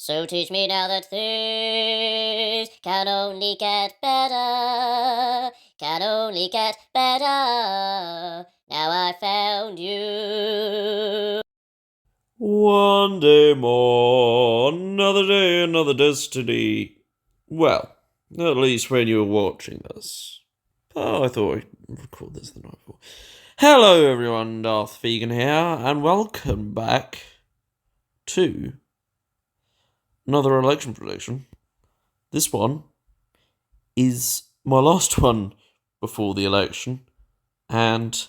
So teach me now that things can only get better, can only get better. Now I found you. One day more, another day, another destiny. Well, at least when you were watching this. Oh, I thought I'd record this the night before. Hello everyone, Darth Vegan here, and welcome back to another election prediction. This one is my last one before the election, and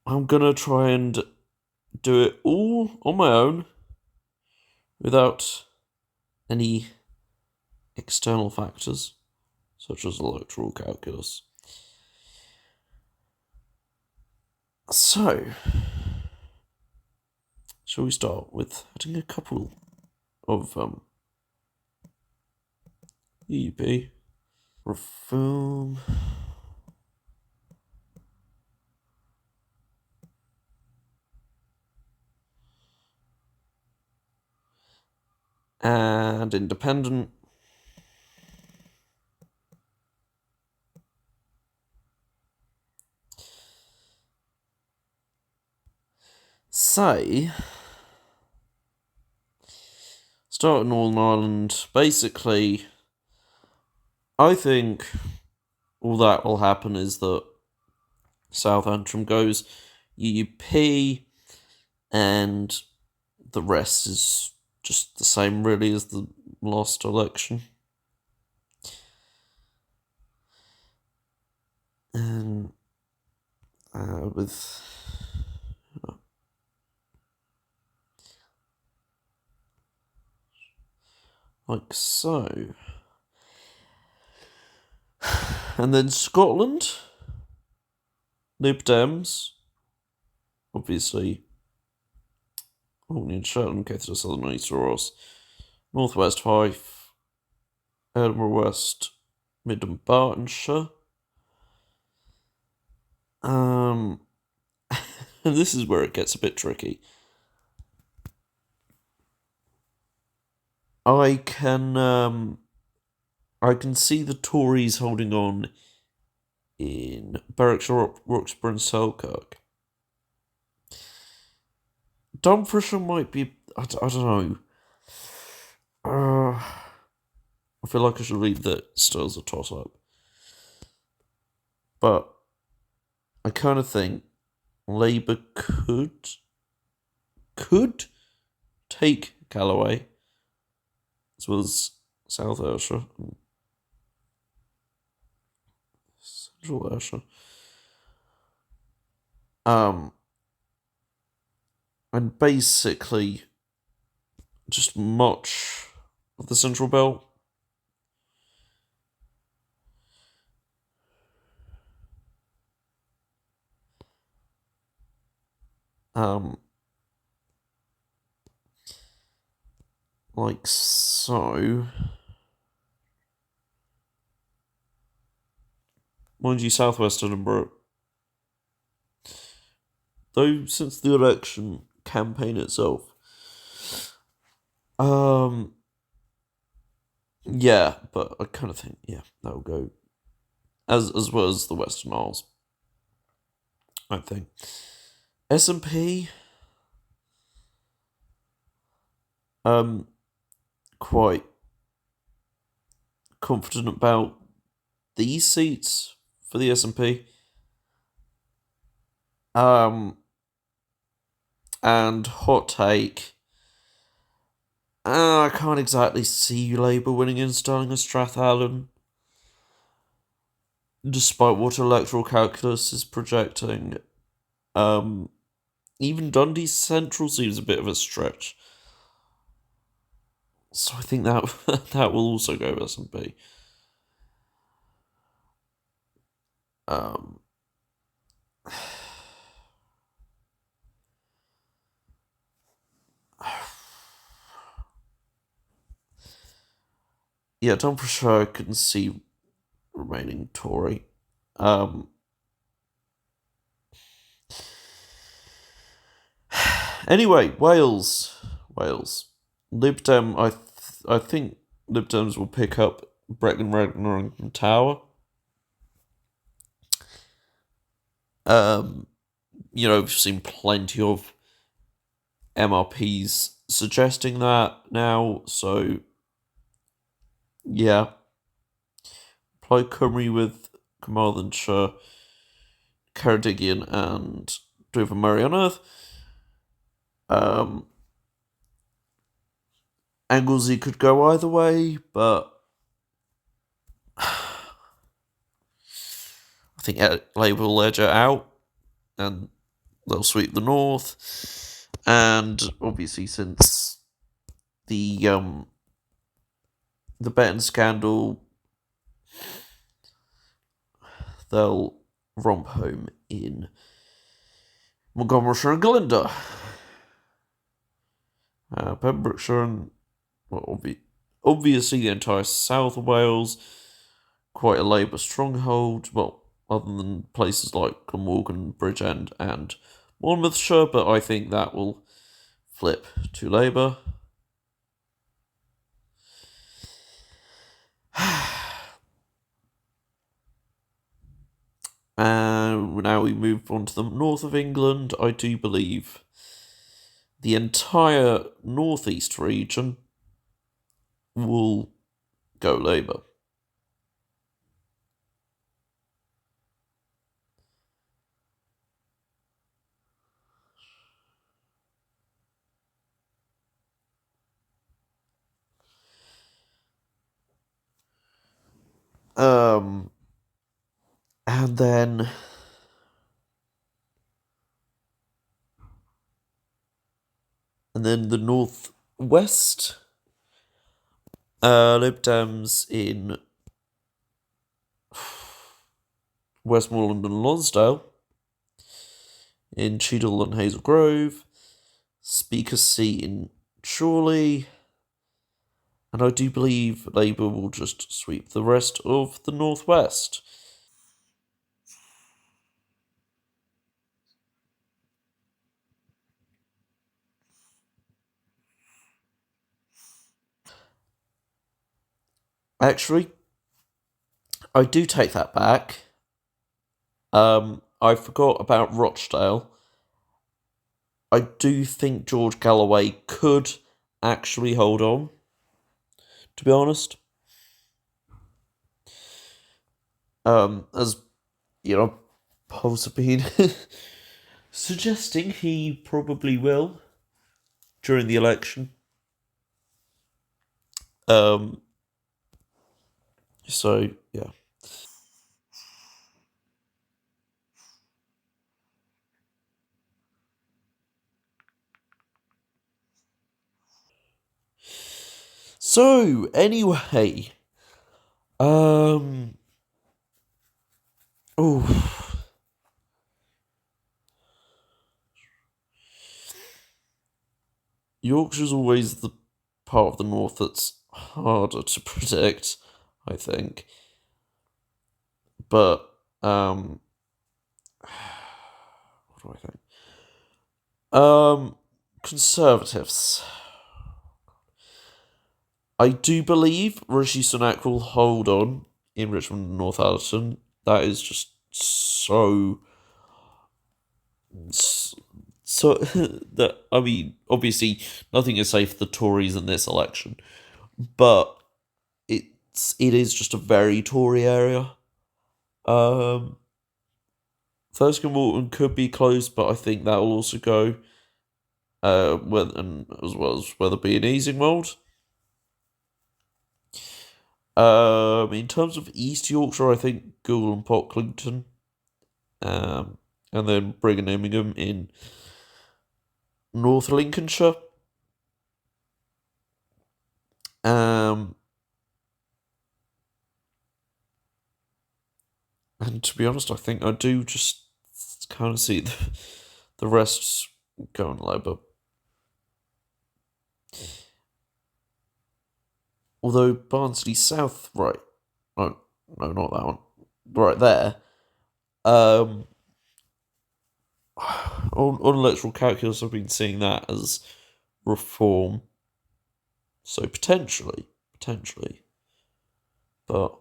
I'm gonna try and do it all on my own without any external factors such as electoral calculus. So, shall we start with adding a couple of EUP reform? And independent. Say, start in Northern Ireland. Basically, I think all that will happen is that South Antrim goes UUP, and the rest is just the same, really, as the last election. And with like so. And then Scotland, Lib Dems, obviously, Orkney and Shetland, go to the Southern and East Ross, North West Fife, Edinburgh West, Mid and Bartonshire. And this is where it gets a bit tricky. I can see the Tories holding on in Berwickshire, Roxburgh and Selkirk. Dumfriesshire might be, I don't know. I feel like I should leave that still as a toss-up. But I kind of think Labour could take Galloway, as well as South Ayrshire and Central Ayrshire. And basically just much of the Central Belt. Like so. Mind you, Southwest Edinburgh, though, since the election campaign itself, yeah, but I kind of think, yeah, that'll go as well as the Western Isles, I think. SNP, quite confident about these seats for the SNP. And hot take, I can't exactly see Labour winning in Stirling and Strathallan, despite what electoral calculus is projecting. Even Dundee Central seems a bit of a stretch. So I think that that will also go with SNP. Yeah, Dumfriesshire I can see remaining Tory. Anyway, Wales. Lib Dem, I think Lib Dems will pick up Brecon Ragnarok and Tower. We've seen plenty of MRPs suggesting that now, so yeah. Play Cymru with Carmarthenshire, Ceredigion, and Dover Murray on Earth. Anglesey could go either way, but I think Labour will edge it out and they'll sweep the north. And obviously, since the betting scandal, they'll romp home in Montgomeryshire and Glyndŵr. Pembrokeshire and obviously the entire south of Wales, quite a Labour stronghold. Well, other than places like Glamorgan, Bridgend, and Monmouthshire, but I think that will flip to Labour. And now we move on to the north of England. I do believe the entire northeast region will go Labour. And then the northwest, Lib Dems in Westmoreland and Lonsdale, in Cheadle and Hazel Grove, Speaker seat in Chorley, and I do believe Labour will just sweep the rest of the northwest. Actually, I do take that back. I forgot about Rochdale. I do think George Galloway could actually hold on, to be honest. As you know, polls have been suggesting he probably will during the election. So yeah. So anyway, oh, Yorkshire's always the part of the north that's harder to predict, I think. But what do I think? Conservatives. I do believe Rishi Sunak will hold on in Richmond and Northallerton. That is just so that, I mean, obviously nothing is safe for the Tories in this election, but it is just a very Tory area. Thurskill Morton could be close, but I think that will also go. And as well as Wetherby and Easingwold. In terms of East Yorkshire, I think Goole and Pocklington, and then Brigham and Immingham in North Lincolnshire. And to be honest, I think I do just kind of see the rest going Labour. Although Barnsley South, right? No, not that one. Right there. On electoral calculus, I've been seeing that as reform. So potentially. But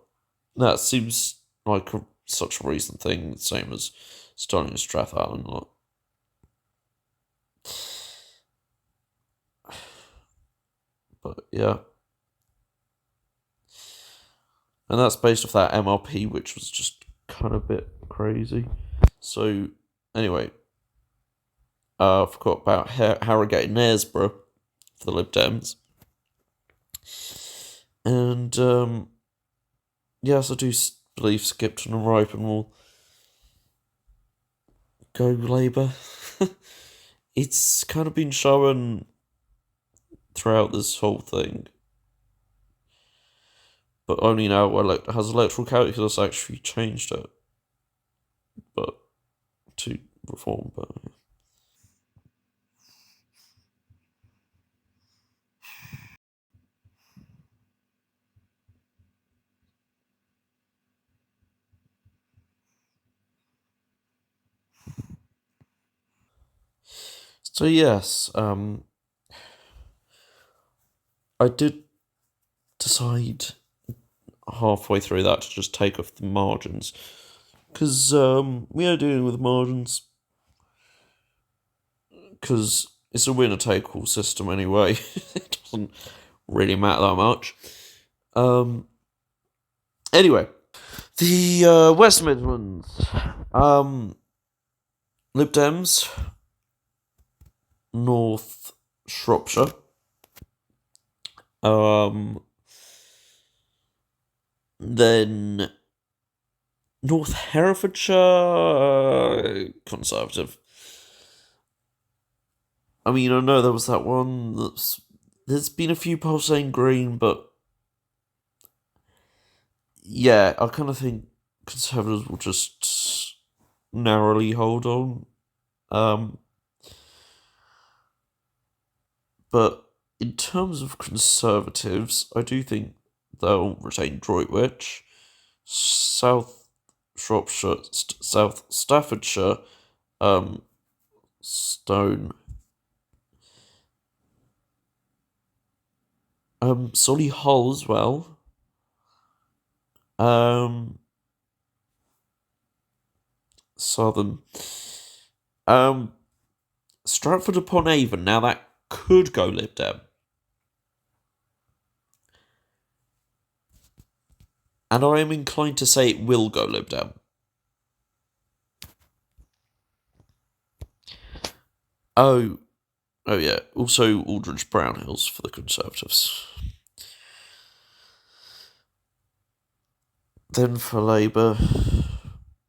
that seems like such a recent thing, same as starting at Strathallan. But yeah. And that's based off that MRP, which was just kind of a bit crazy. So, anyway, I forgot about Harrogate and Knaresborough for the Lib Dems. And, yes, I do believe Skipton and Ripon will go Labour. It's kind of been shown throughout this whole thing. But only now has electoral calculus actually changed it. But to reform, but so yes, I did decide halfway through that to just take off the margins, because we are dealing with margins, because it's a winner take all system anyway. It doesn't really matter that much. Anyway, the West Midlands, Lib Dems, North Shropshire, then North Herefordshire, Conservative. I mean, I know there was that one there's been a few polls saying Green, but yeah, I kind of think Conservatives will just narrowly hold on. But in terms of Conservatives, I do think they'll retain Droitwich, South Shropshire, South Staffordshire, Stone, Solihull as well. Southern. Stratford upon Avon. Now that could go Lib Dem. And I am inclined to say it will go Lib Dem. Oh yeah. Also Aldridge Brownhills for the Conservatives. Then for Labour,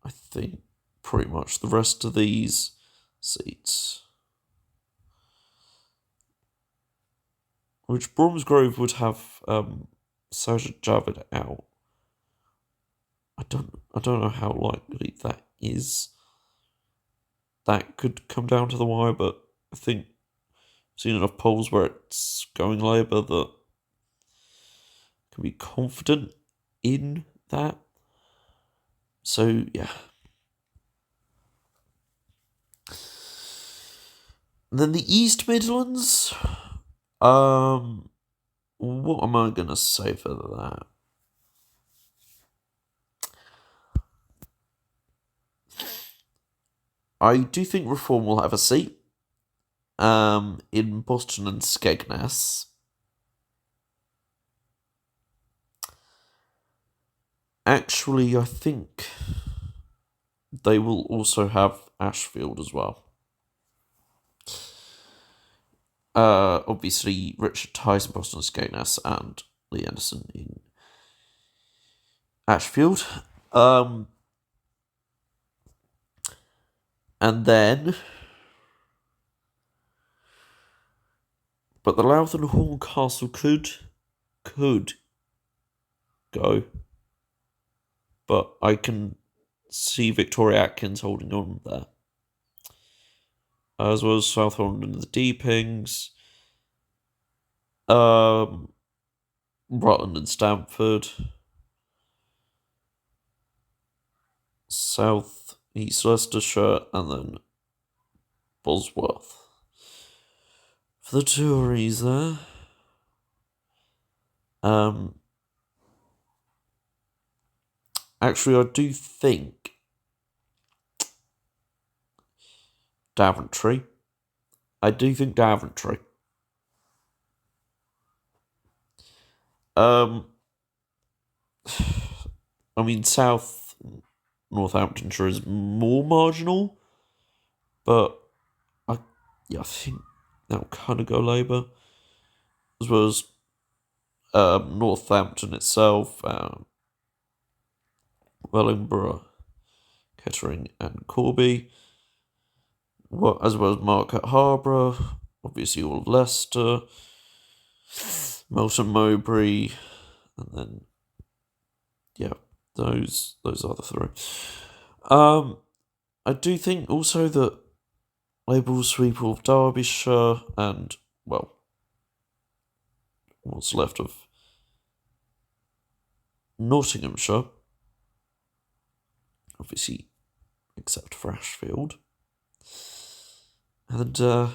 I think pretty much the rest of these seats. Which Bromsgrove would have Sajid Javid out. I don't know how likely that is. That could come down to the wire, but I think I've seen enough polls where it's going Labour that I can be confident in that. So yeah. Then the East Midlands. What am I gonna say for that? I do think Reform will have a seat. In Boston and Skegness. Actually, I think they will also have Ashfield as well. Obviously, Richard Tice in Boston and Skegness and Lee Anderson in Ashfield. And then... But the Louth and Horncastle could go. But I can see Victoria Atkins holding on there. As well as South Holland and the Deepings. Rutland and Stamford. South East Leicestershire and then Bosworth. For the Tories there. Actually, I do think Daventry. I do think Daventry. I mean, South Northamptonshire is more marginal, but I think that'll kind of go Labour, as well as Northampton itself, Wellingborough, Kettering, and Corby, as well as Market Harborough, obviously all of Leicester, Melton Mowbray, and then those are the three. I do think also that Labour will sweep all of Derbyshire and, well, what's left of Nottinghamshire, obviously, except for Ashfield, and the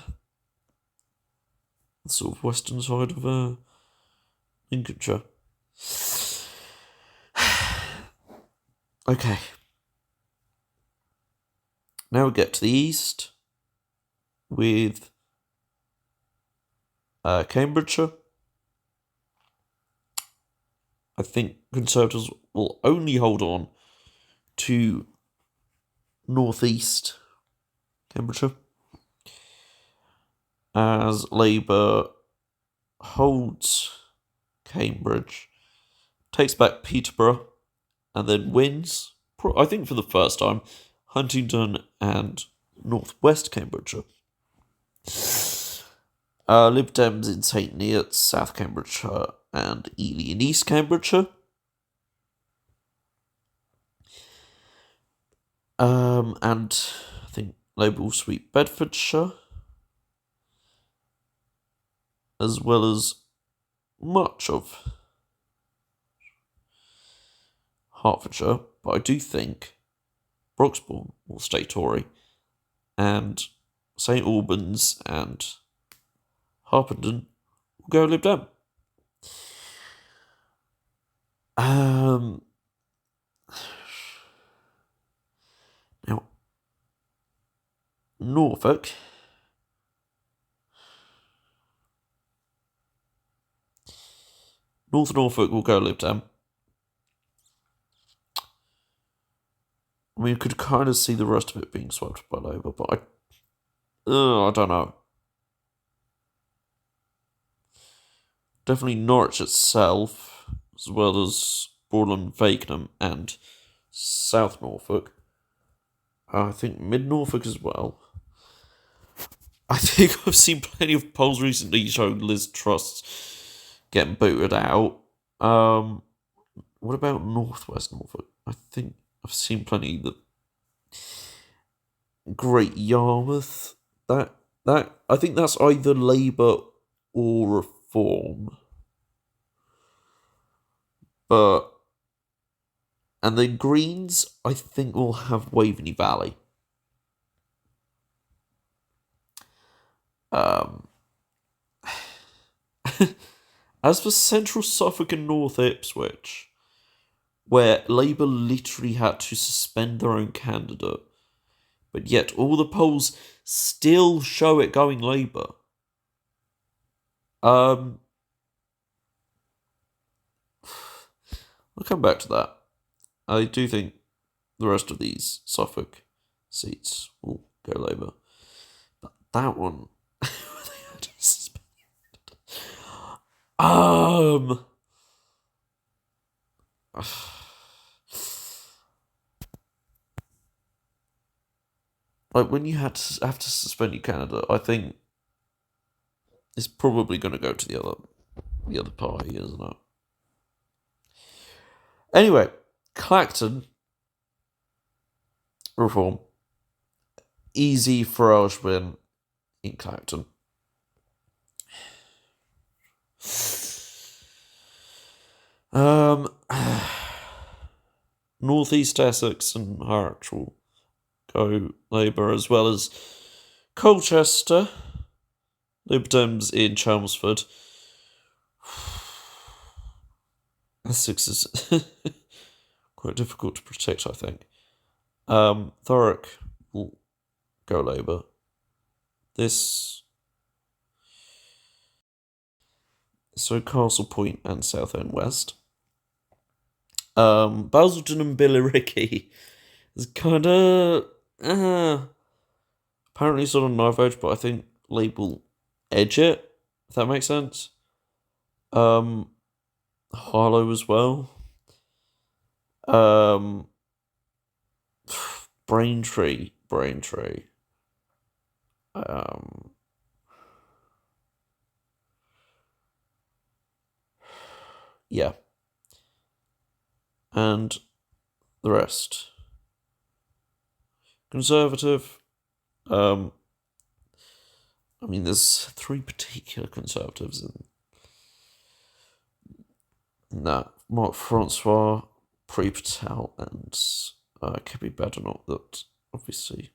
sort of western side of Lincolnshire. Okay. Now we get to the east with Cambridgeshire. I think Conservatives will only hold on to northeast Cambridgeshire, as Labour holds Cambridge, takes back Peterborough, and then wins, I think for the first time, Huntingdon and northwest Cambridgeshire. Lib Dems in St Neots, South Cambridgeshire, and Ely in East Cambridgeshire. And I think Labour will sweep Bedfordshire, as well as much of Hertfordshire, but I do think Broxbourne will stay Tory, and St Albans and Harpenden will go Lib Dem. Now, North Norfolk will go Lib Dem. I mean, you could kind of see the rest of it being swept by Labour, but I don't know. Definitely Norwich itself, as well as Borland, Fakenham, and South Norfolk. I think Mid Norfolk as well. I think I've seen plenty of polls recently showing Liz Truss getting booted out. What about Northwest Norfolk? I think I've seen plenty that Great Yarmouth. That I think that's either Labour or Reform. And then Greens, I think, will have Waveney Valley. As for Central Suffolk and North Ipswich, where Labour literally had to suspend their own candidate, but yet all the polls still show it going Labour. I'll come back to that. I do think the rest of these Suffolk seats will go Labour. But that one... like, when you have to suspend your candidate, I think it's probably going to go to the other party, isn't it? Anyway, Clacton, Reform. Easy Farage win in Clacton. Northeast Essex and Harwich will go Labour, as well as Colchester, Lib Dems in Chelmsford. Essex is quite difficult to protect, I think. Thurrock will go Labour. So Castle Point and Southend West. Basildon and Billericay is kind of apparently sort of knife edge, but I think Labour will edge it, if that makes sense. Harlow as well. Braintree. Yeah. And the rest. Conservative. I mean, there's 3 particular Conservatives in that. Mark Francois, Pree Patel, and Kibby Badenoch, that obviously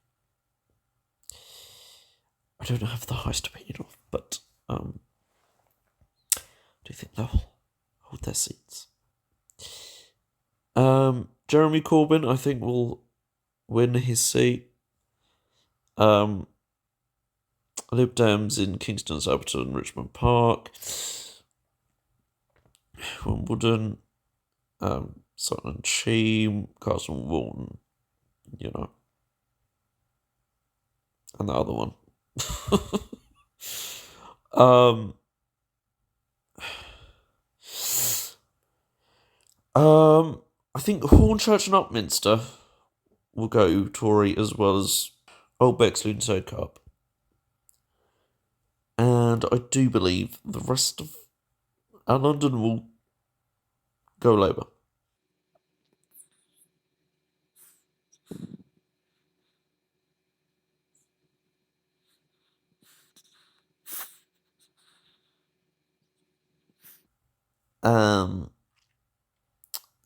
I don't have the highest opinion of, but I do think they'll hold their seats. Jeremy Corbyn, I think, will win his seat. Lib Dems in Kingston, Surbiton, Richmond Park, Wimbledon, Sutton Cheam, Castle Walton, and the other one. I think Hornchurch and Upminster will go Tory, as well as Old Bexley and Sidcup. And I do believe the rest of London will go Labour.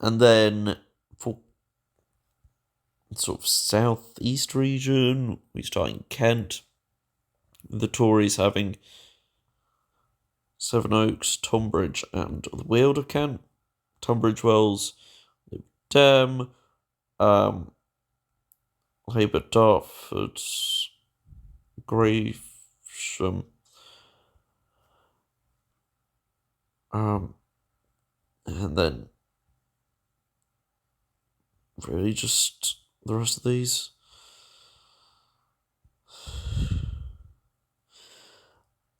And then for sort of southeast region, we start in Kent. The Tories having Sevenoaks, Tonbridge, and the Weald of Kent. Tunbridge Wells, Lib Dem, Labour Dartford, Gravesham, and then really just the rest of these.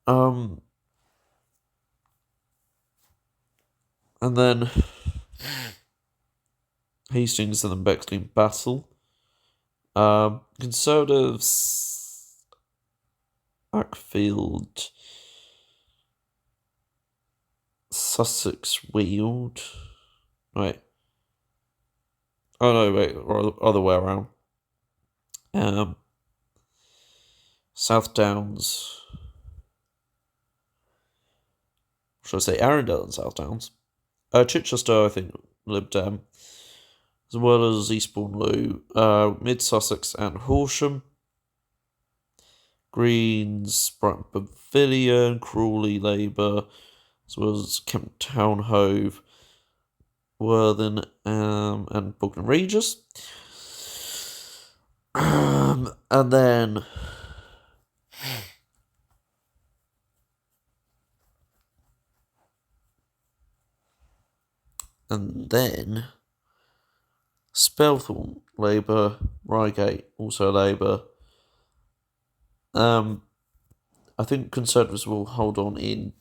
And then Hastings and then Bexley and Battle. Conservatives, Ackfield, Sussex Weald. Right. Oh no, wait, or other way around. South Downs. Should I say Arundel and South Downs? Chichester, I think, Lib Dem, as well as Eastbourne Loo, Mid Sussex and Horsham. Greens, Brighton Pavilion, Crawley Labour, as well as Kemp Town Hove, Worthing, and Bognor Regis. And then Spelthorne, Labour, Reigate, also Labour. I think Conservatives will hold on in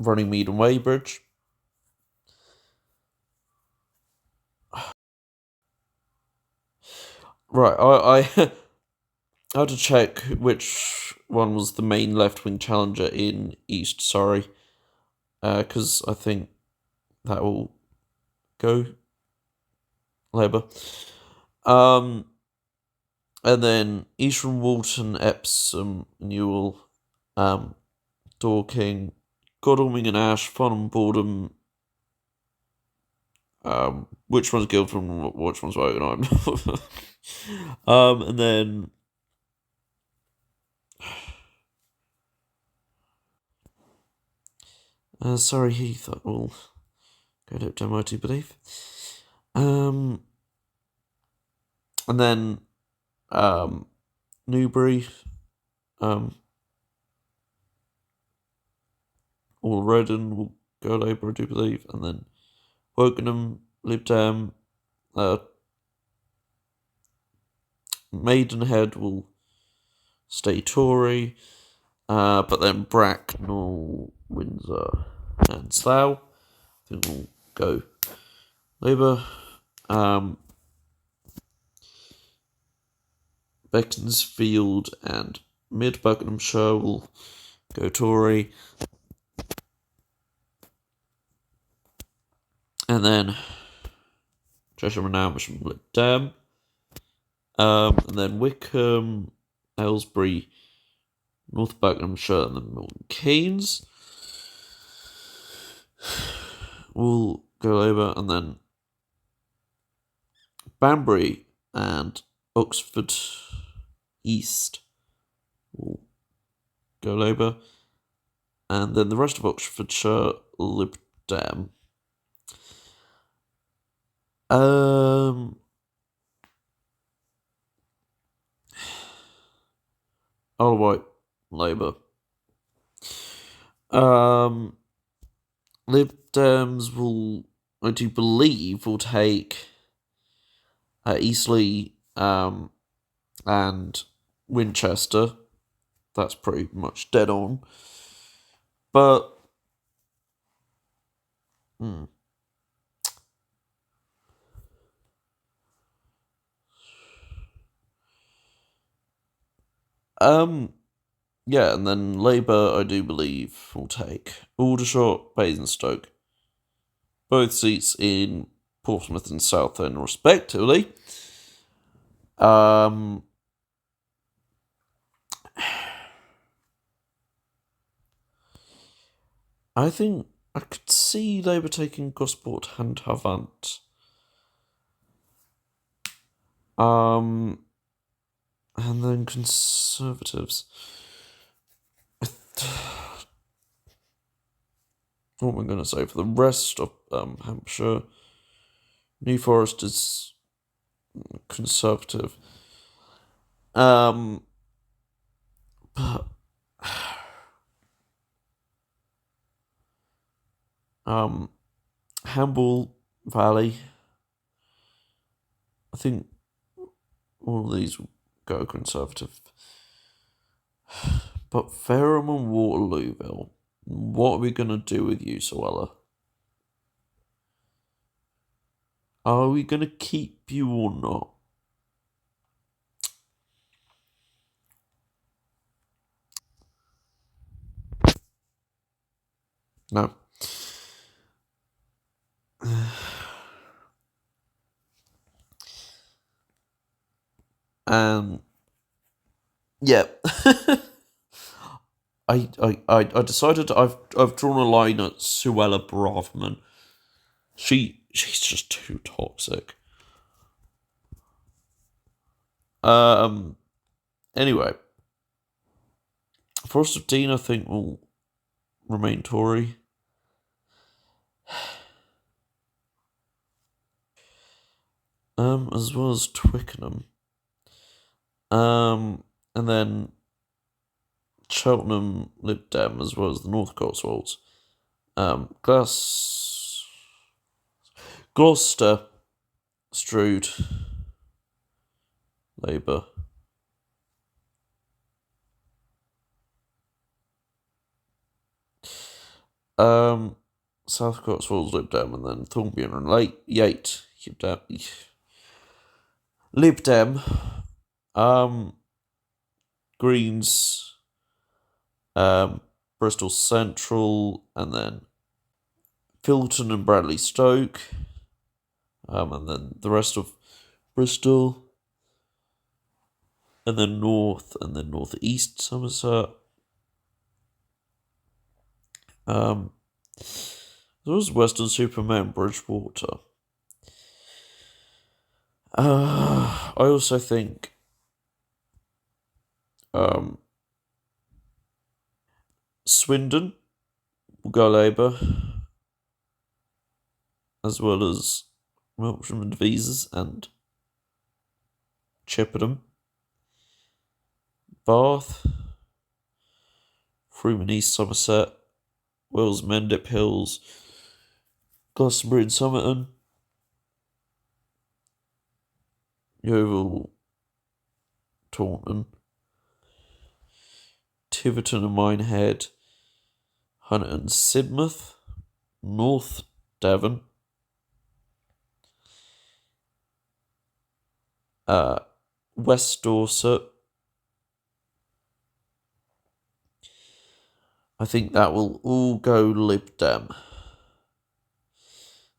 Runningmead and Weybridge. Right, I had to check which one was the main left-wing challenger in East Surrey, because I think that will go Labour. And then Eastern Walton, Epsom, Newell, Dorking, Godalming and Ash, Farnham, Boredom. Which one's Guildford and which one's Wogan? And then Surrey Heath will Go Lib Dem, I do believe. And then Newbury, or Redden will go Labour, I do believe, and then Wokingham, Lib Dem, Maidenhead will stay Tory, but then Bracknell, Windsor, and Slough, I think will go Labour. Beaconsfield and Mid Buckinghamshire will go Tory. And then Cheshire and Amersham Lib Dem. And then Wickham, Aylesbury, North Buckinghamshire, and then Milton Keynes will go Labour. And then Banbury and Oxford East will go Labour. And then the rest of Oxfordshire, Lib Dem. All White Labour. Lib Dems will, I do believe, will take Eastleigh and Winchester. That's pretty much dead on. But yeah, and then Labour, I do believe, will take Aldershot, Basingstoke, both seats in Portsmouth and Southend, respectively. I think I could see Labour taking Gosport and Havant. And then Conservatives. What am I going to say? For the rest of Hampshire, New Forest is Conservative. But Hamble Valley, I think all of these will go Conservative. But Fareham and Waterlooville, what are we going to do with you, Suella? Are we going to keep you or not? No. Yeah. I decided I've drawn a line at Suella Braverman. She's just too toxic. Anyway, Forest of Dean, I think, will remain Tory. As well as Twickenham. And then Cheltenham Lib Dem, as well as the North Cotswolds. Gloucester, Strood, Labour. South Cotswolds Lib Dem, and then Thornbury and Yate Lib Dem. Greens, Bristol Central, and then Filton and Bradley Stoke, and then the rest of Bristol, and then North, and then North East Somerset. There was Western Superman Bridgewater. I also think Swindon will go Labour. as well as Melksham and Devizes and Chippenham, Bath, Freeman East Somerset, Wills Mendip Hills, Glastonbury and Somerton, Yeovil, Taunton, Tiverton and Minehead, Honiton, Sidmouth, North Devon, West Dorset. I think that will all go Lib Dem.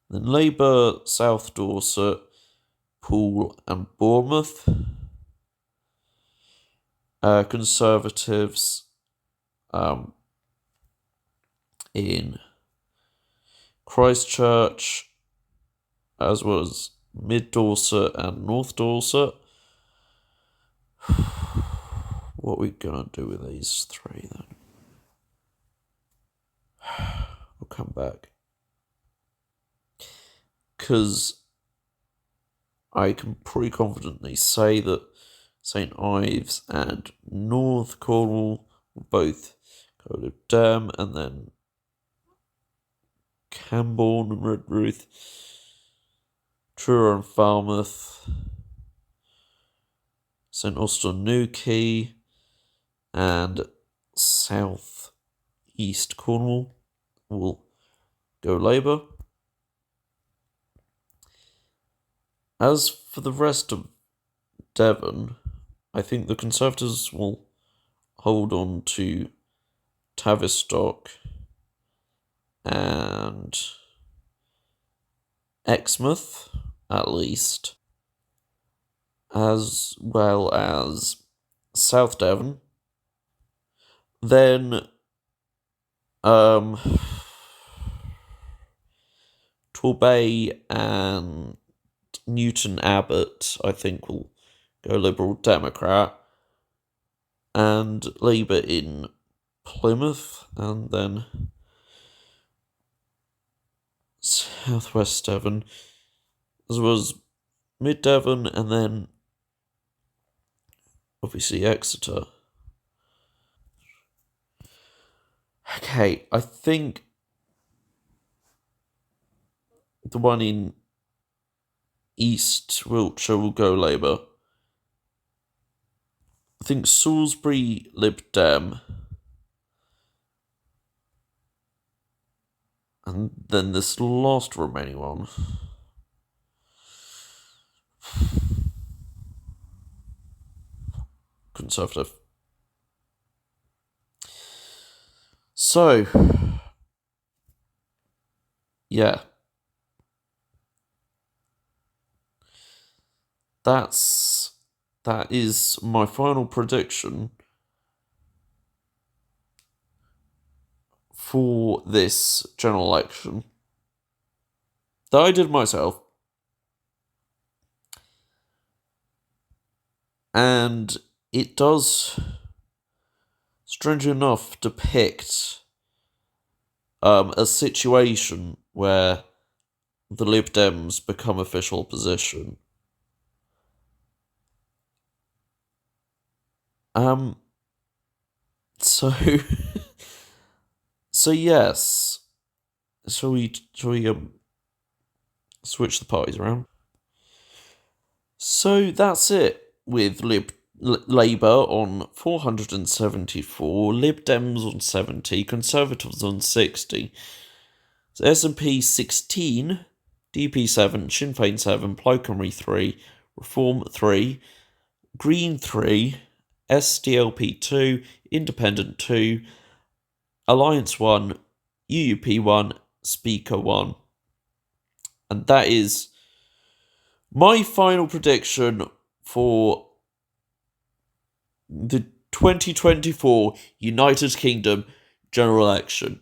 Then Labour, South Dorset, Poole and Bournemouth. Conservatives in Christchurch, as well as Mid Dorset and North Dorset. What are we going to do with these three then? I'll come back. Because I can pretty confidently say that St Ives and North Cornwall will both go to Dem, and then Camborne and Redruth, Truro and Falmouth, St Austell, Newquay, and South East Cornwall will go Labour. As for the rest of Devon, I think the Conservatives will hold on to Tavistock and Exmouth, at least, as well as South Devon. Then Torbay and Newton Abbot, I think, will go Liberal Democrat, and Labour in Plymouth, and then South West Devon, as well as Mid Devon, and then obviously Exeter. Okay, I think the one in East Wiltshire will go Labour. I think Salisbury, Lib Dem. And then this last remaining one. Conservative. So, yeah. That is my final prediction for this general election that I did myself. And it does, strangely enough, depict a situation where the Lib Dems become official opposition. So, so yes. Shall we switch the parties around? So that's it with Labour on 474, Lib Dems on 70, Conservatives on 60. So SNP 16, DP 7, Sinn Féin 7, Plaid Cymru 3, Reform 3, Green 3, SDLP 2, Independent 2, Alliance 1, UUP 1, Speaker 1. And that is my final prediction for the 2024 United Kingdom general election.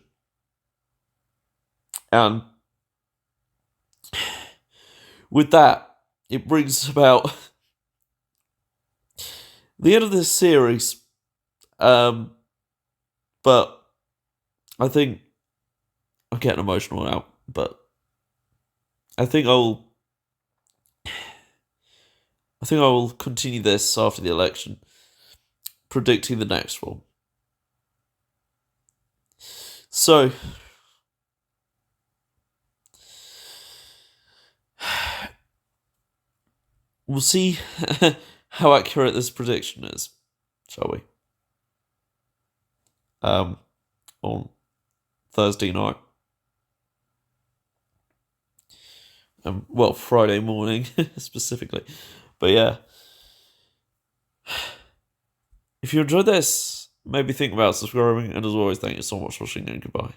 And with that, it brings about the end of this series. But I think I'm getting emotional now, but I think I'll continue this after the election, predicting the next one. So, we'll see how accurate this prediction is, shall we? On Thursday night. Well, Friday morning specifically. But yeah. If you enjoyed this, maybe think about subscribing, and as always, thank you so much for watching, and goodbye.